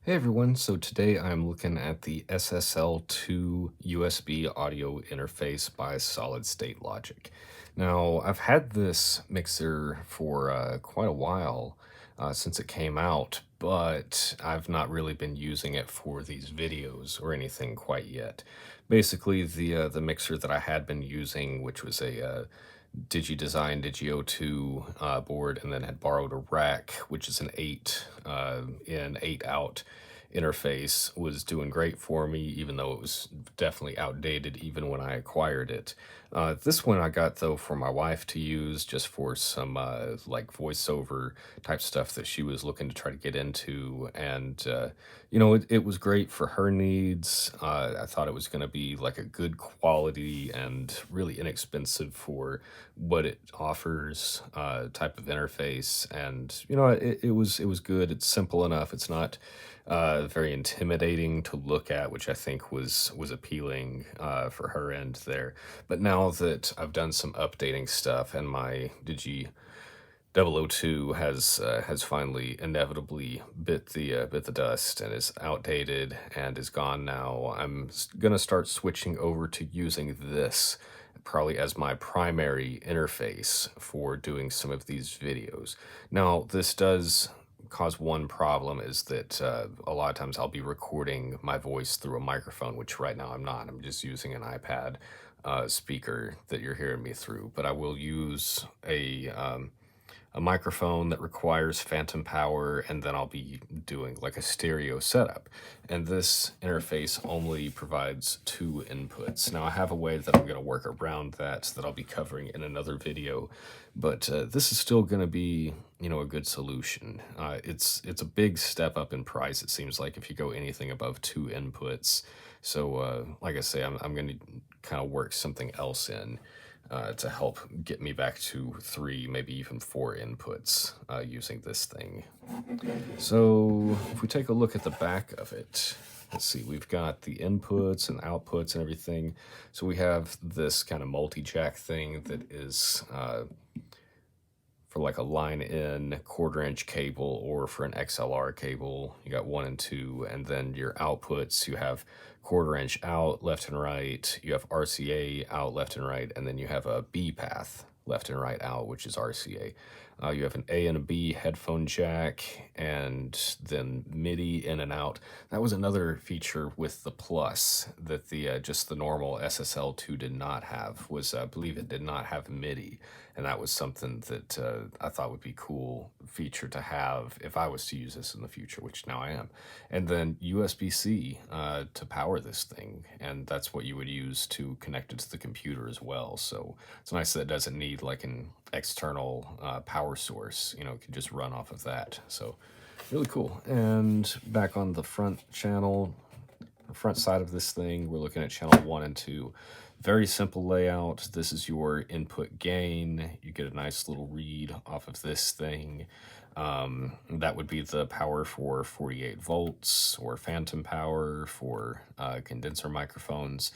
Hey everyone, so today I'm looking at the SSL2 USB audio interface by Solid State Logic. Now, I've had this mixer for quite a while since it came out, but I've not really been using it for these videos or anything quite yet. Basically, the mixer that I had been using, which was a DigiDesign Digi02 board, and then had borrowed a rack, which is an 8 in, 8 out interface, was doing great for me, even though it was definitely outdated even when I acquired it. This one I got, though, for my wife to use just for some like voiceover type stuff that she was looking to try to get into. And, it was great for her needs. I thought it was going to be like a good quality and really inexpensive for what it offers type of interface. And, it was good. It's simple enough. It's not very intimidating to look at, which I think was appealing for her end there. But now that I've done some updating stuff and my Digi 002 has finally inevitably bit the dust and is outdated and is gone now, I'm gonna start switching over to using this probably as my primary interface for doing some of these videos. Now, this does cause one problem, is that a lot of times I'll be recording my voice through a microphone, which right now I'm not. I'm just using an iPad speaker that you're hearing me through, but I will use a microphone that requires phantom power, and then I'll be doing like a stereo setup. And this interface only provides 2 inputs. Now I have a way that I'm going to work around that I'll be covering in another video, but this is still going to be, a good solution. It's a big step up in price, it seems like, if you go anything above 2 inputs. So like I say, I'm going to kind of work something else in to help get me back to 3, maybe even 4 inputs using this thing. So if we take a look at the back of it, let's see, we've got the inputs and outputs and everything. So we have this kind of multi-jack thing that is for like a line in 1/4 inch cable, or for an XLR cable, you got 1 and 2, and then your outputs, you have 1/4 inch out, left and right, you have RCA out, left and right, and then you have a B path, left and right out, which is RCA. You have an A and a B headphone jack, and then MIDI in and out. That was another feature with the Plus that the just the normal SSL2 did not have. Was I believe it did not have MIDI, and that was something that I thought would be cool feature to have if I was to use this in the future, which now I am. And then USB-C to power this thing, and that's what you would use to connect it to the computer as well. So it's nice that it doesn't need like an external power source. It can just run off of that. So really cool. And back on the front channel, the front side of this thing, we're looking at channel 1 and 2. Very simple layout. This is your input gain. You get a nice little read off of this thing. That would be the power for 48 volts, or phantom power for condenser microphones.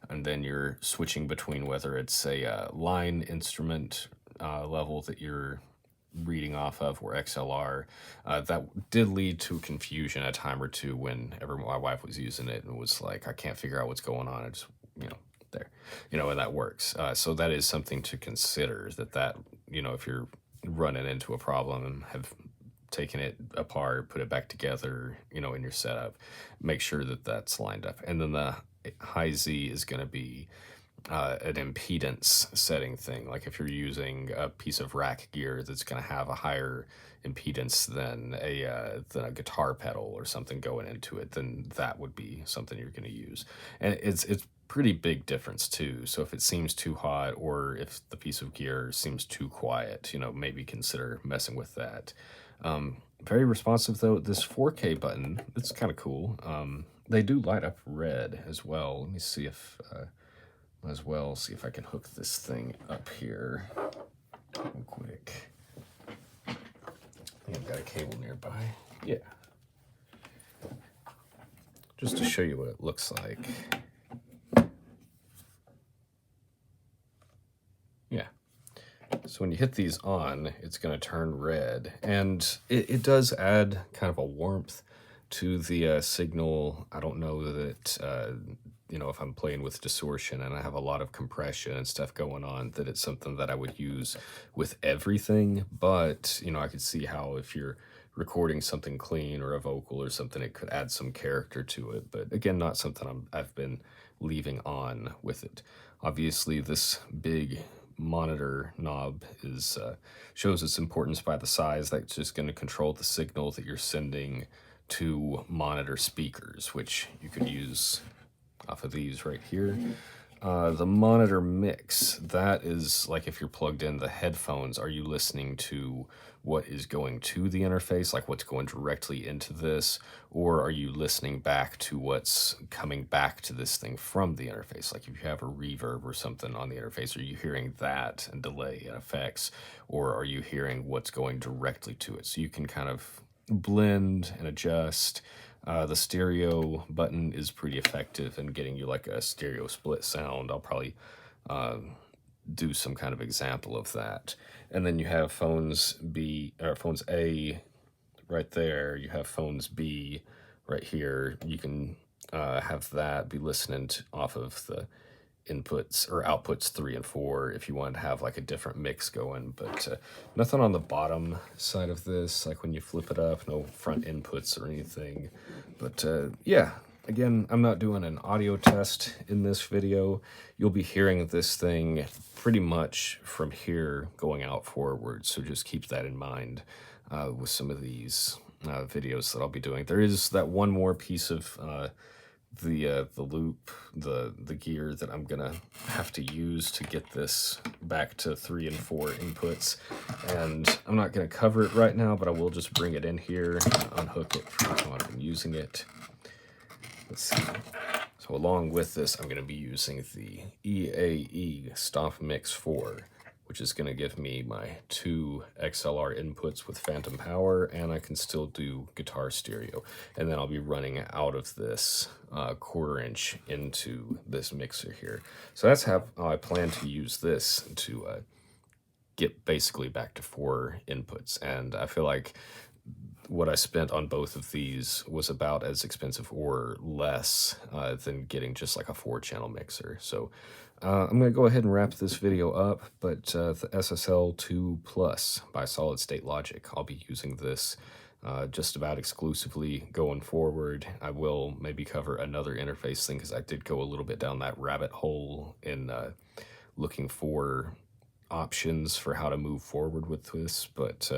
And then you're switching between whether it's a line instrument level that you're reading off of, or XLR. That did lead to confusion a time or two whenever my wife was using it and was like, I can't figure out what's going on. It's, there, and that works. So that is something to consider, that, if you're running into a problem and have taken it apart, put it back together, in your setup, make sure that that's lined up. And then the high Z is going to be an impedance setting thing. Like if you're using a piece of rack gear that's going to have a higher impedance than a guitar pedal or something going into it, then that would be something you're going to use. And it's pretty big difference too. So if it seems too hot, or if the piece of gear seems too quiet, maybe consider messing with that. Very responsive though. This 4K button, it's kind of cool. They do light up red as well. Let me see if as well, see if I can hook this thing up here real quick. I think I've got a cable nearby. Yeah. Just to show you what it looks like. Yeah. So when you hit these on, it's going to turn red, and it does add kind of a warmth to the signal. I don't know that, if I'm playing with distortion and I have a lot of compression and stuff going on, that it's something that I would use with everything. But, I could see how if you're recording something clean or a vocal or something, it could add some character to it. But again, not something I've been leaving on with it. Obviously, this big monitor knob is shows its importance by the size. That's just going to control the signal that you're sending to monitor speakers, which you could use off of these right here. The monitor mix, that is like if you're plugged in the headphones, are you listening to what is going to the interface, like what's going directly into this, or are you listening back to what's coming back to this thing from the interface? Like if you have a reverb or something on the interface, are you hearing that and delay and effects, or are you hearing what's going directly to it? So you can kind of blend and adjust. The stereo button is pretty effective in getting you like a stereo split sound. I'll probably do some kind of example of that. And then you have phones A right there. You have phones B right here. You can have that be listening off of the inputs or outputs 3 and 4 if you want to have like a different mix going, but nothing on the bottom side of this, like when you flip it up, no front inputs or anything. But yeah, again, I'm not doing an audio test in this video. You'll be hearing this thing pretty much from here going out forward, so just keep that in mind with some of these videos that I'll be doing. There is that one more piece of the loop, the gear that I'm gonna have to use to get this back to 3 and 4 inputs, and I'm not gonna cover it right now, but I will just bring it in here, unhook it from when I'm using it. Let's see. So along with this, I'm gonna be using the EAE Stop Mix 4, which is going to give me my 2 XLR inputs with phantom power, and I can still do guitar stereo. And then I'll be running out of this 1/4 inch into this mixer here. So that's how I plan to use this to get basically back to 4 inputs. And I feel like what I spent on both of these was about as expensive or less than getting just like a 4-channel mixer. So I'm going to go ahead and wrap this video up, but the SSL2 Plus by Solid State Logic, I'll be using this just about exclusively going forward. I will maybe cover another interface thing because I did go a little bit down that rabbit hole in looking for options for how to move forward with this, but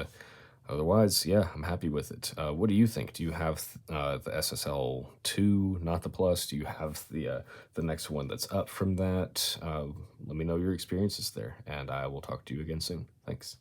otherwise, yeah, I'm happy with it. What do you think? Do you have the SSL2, not the Plus? Do you have the next one that's up from that? Let me know your experiences there, and I will talk to you again soon. Thanks.